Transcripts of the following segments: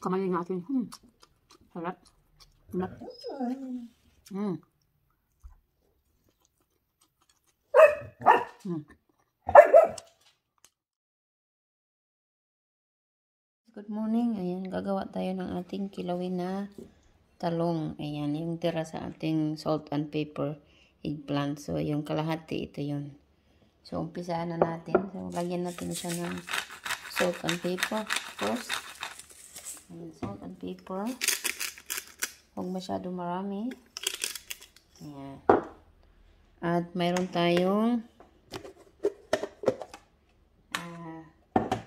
Kamayin natin. Sarap. Sarap. Good morning. Ayan, gagawa tayo ng ating kilawin na talong. Ayan, yung tira sa ating salt and pepper eggplant. So, yung kalahati, ito yun. So, umpisaan na natin. So, lagyan natin siya ng salt and pepper first. Ayan, salt and pepper. Huwag masyado marami. Ayan. At mayroon tayong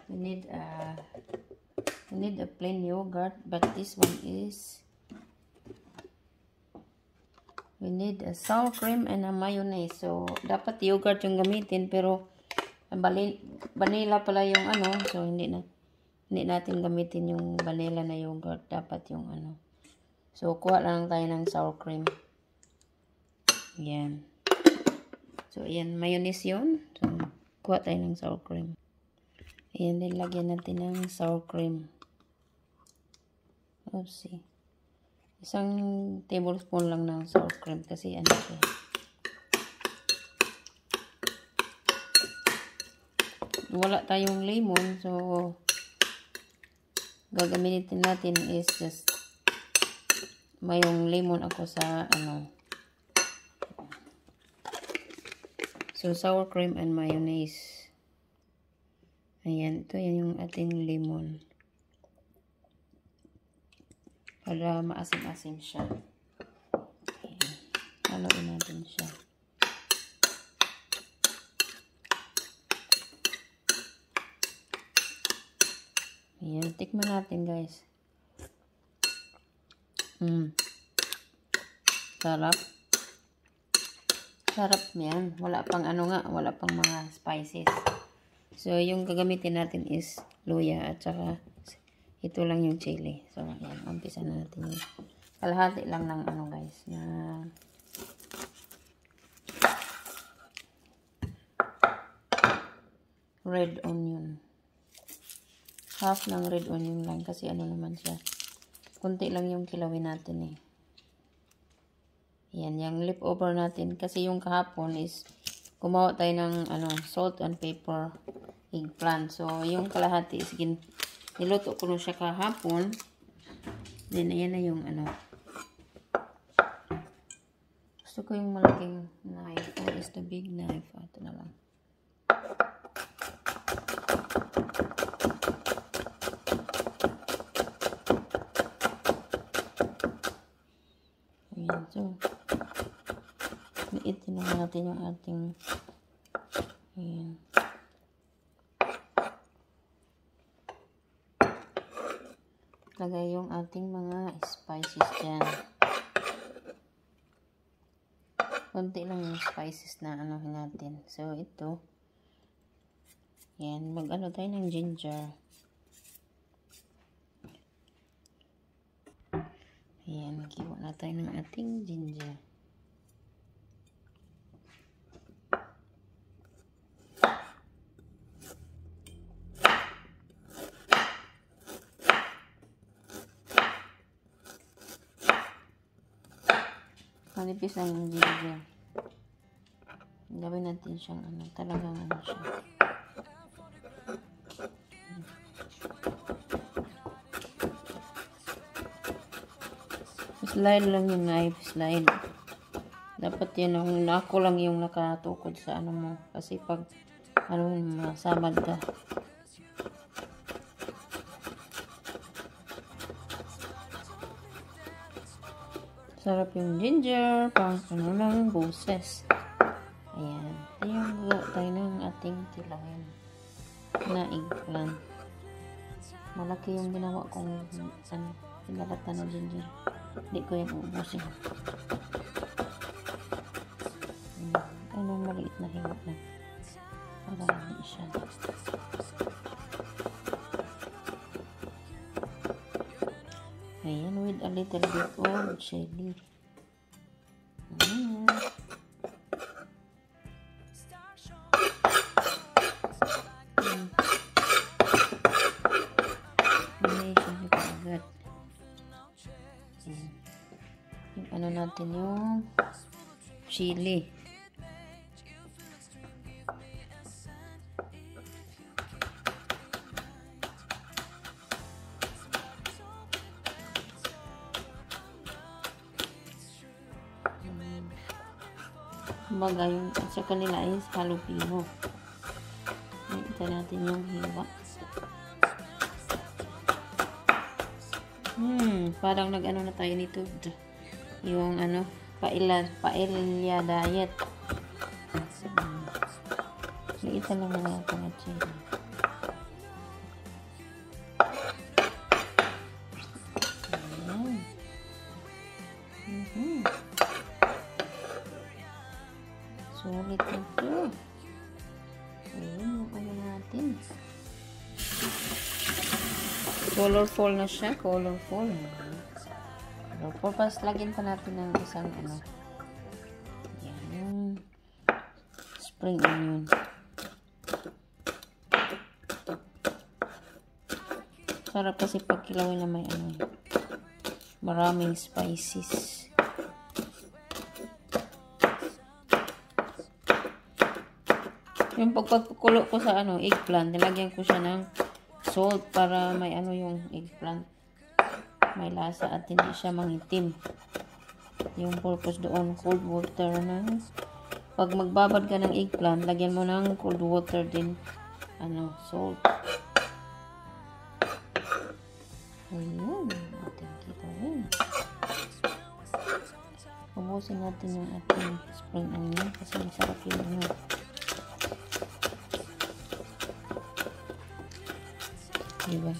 we need a plain yogurt, but this one is we need a sour cream and a mayonnaise. So, dapat yogurt yung gamitin, pero vanilla pala yung ano, so hindi natin gamitin yung vanilla na yogurt, dapat yung ano. So, kuha lang tayo ng sour cream. Ayan. So, ayan, mayonnaise yun. So, kuha tayo ng sour cream. Ayan, din lagyan natin ng sour cream. Oopsie. Isang tablespoon lang ng sour cream kasi ano siya. Wala tayong lemon, so gagamitin natin is just mayong lemon ako sa ano. So sour cream and mayonnaise. Ayan, ito yan yung ating lemon. Para maasim-asim siya. Ayan. Haluin natin siya. Ayan, tikman natin guys. Sarap. Sarap yan. Wala pang ano nga, wala pang mga spices. So, yung gagamitin natin is luya at saka ito lang yung chili. So, ayan. Umpisa na natin yung kalahati lang ng ano guys. Na red onion. Half ng red onion lang. Kasi ano naman siya. Kunti lang yung kilawin natin eh. Ayan. Yung leftover natin. Kasi yung kahapon is gumawa tayo ng ano, salt and pepper eggplant. So, yung kalahati is niluto ko na siya kahapon. Then, ayan na yung ano. Gusto ko yung malaking knife. Or is the big knife. Ito na lang. Ayan. So, liitin naman natin yung ating ayan. Lagay yung ating mga spices dyan. Konti lang yung spices na ano natin. So, ito. Yan. Mag-ano tayo ng ginger. Ayan. Kiwa na tayo ng ating ginger. Manipis lang yung ginger. Gawin natin siyang ano, talagang ano siya. Slide lang yung knife, slide. Dapat yan ang nako lang yung nakatukod sa ano mo. Kasi pag ano, masamad ka. Sarap yung ginger, pang ano ng boses. Ayan. Ito yung gawa tayo ng ating kilawin na eggplant. Malaki yung ginawa kong ano, pinalatan ng ginger. Hindi ko yung ubusin. Anong maliit na hiwa na. Para hindi siya. Ayan, with a little bit of chili. Ayan. Ayan siya. Good. Yung ano natin yung chili. Kumbaga yung sa kanila is jalapeno. Ito natin yung hiwa. Parang nag-ano na tayo nito. Yung ano, paella diet. Liita lang na ito na chili. Sulit na ito. Ayan yung ano natin. Colorful na siya. Colorful. Tapos lagyan pa natin ng isang ano. Ayan. Spring onion. Sarap kasi pag kilawin na may ano. Maraming spices. Yung pagpakulo ko sa ano, eggplant, nilagyan ko siya ng salt para may ano yung eggplant. May lasa at hindi siya mangitim. Yung purpose doon, cold water na. Pag magbabad ka ng eggplant, lagyan mo ng cold water din. Ano, salt. Ayan. Ating kita rin. Ubusin natin yung ating spring onion kasi masarap yung ano. Diba?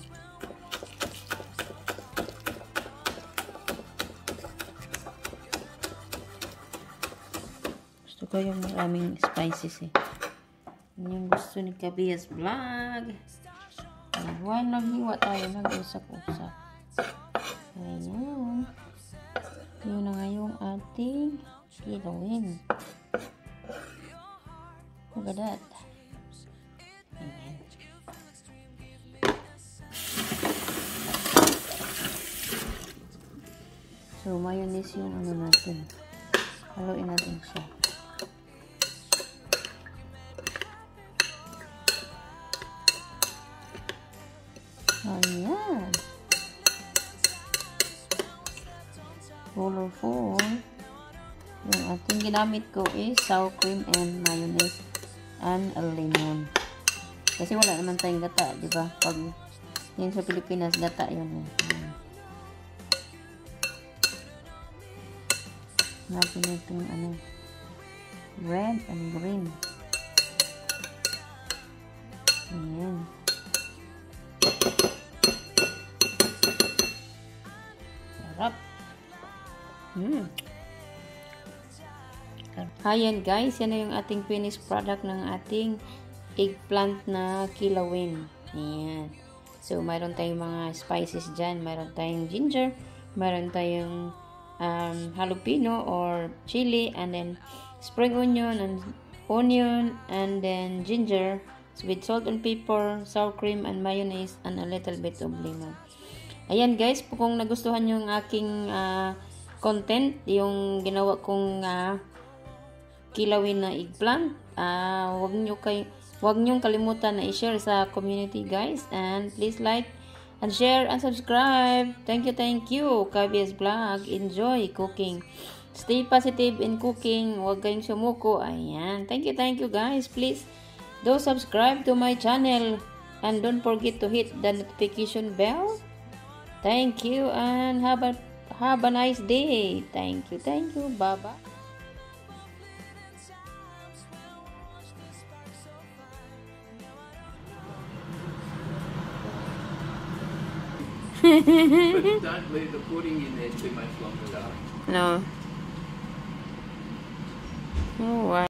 Gusto ko yung maraming spices eh. Yun yung gusto ni Kabias Vlog. Why naghiwa tayo nag-usap-usap. Ayan. Yun na nga yung ating kilawin. Look at that. Ayan. So, mayonnaise yung ano natin. Haluin natin siya. Ayan. Colorful. Yung ating ginamit ko is sour cream and mayonnaise and a lemon. Kasi wala naman tayong gata, di ba? Pag yun sa Pilipinas, gata yun. Natin itong ano, red and green. Ayan. Sarap. Ayan guys, yan na yung ating finished product ng ating eggplant na kilawin. Ayan. So, mayroon tayong mga spices dyan. Mayroon tayong ginger. Mayroon tayong jalapeno or chili, and then spring onion and then ginger with salt and pepper, sour cream and mayonnaise, and a little bit of lemon. Ayan guys, kung nagustuhan nyo yung aking content, yung ginawa kong kilawin na eggplant, wag nyo kalimutan na i-share sa community guys, and please like and share and subscribe. Thank you. Kabias Vlog. Enjoy cooking. Stay positive in cooking. Huwag kayong sumuko. Ayan. Thank you guys. Please do subscribe to my channel. And don't forget to hit the notification bell. Thank you and have a nice day. Thank you. Bye-bye. But don't leave the pudding in there too much longer, darling. No. Oh, wow.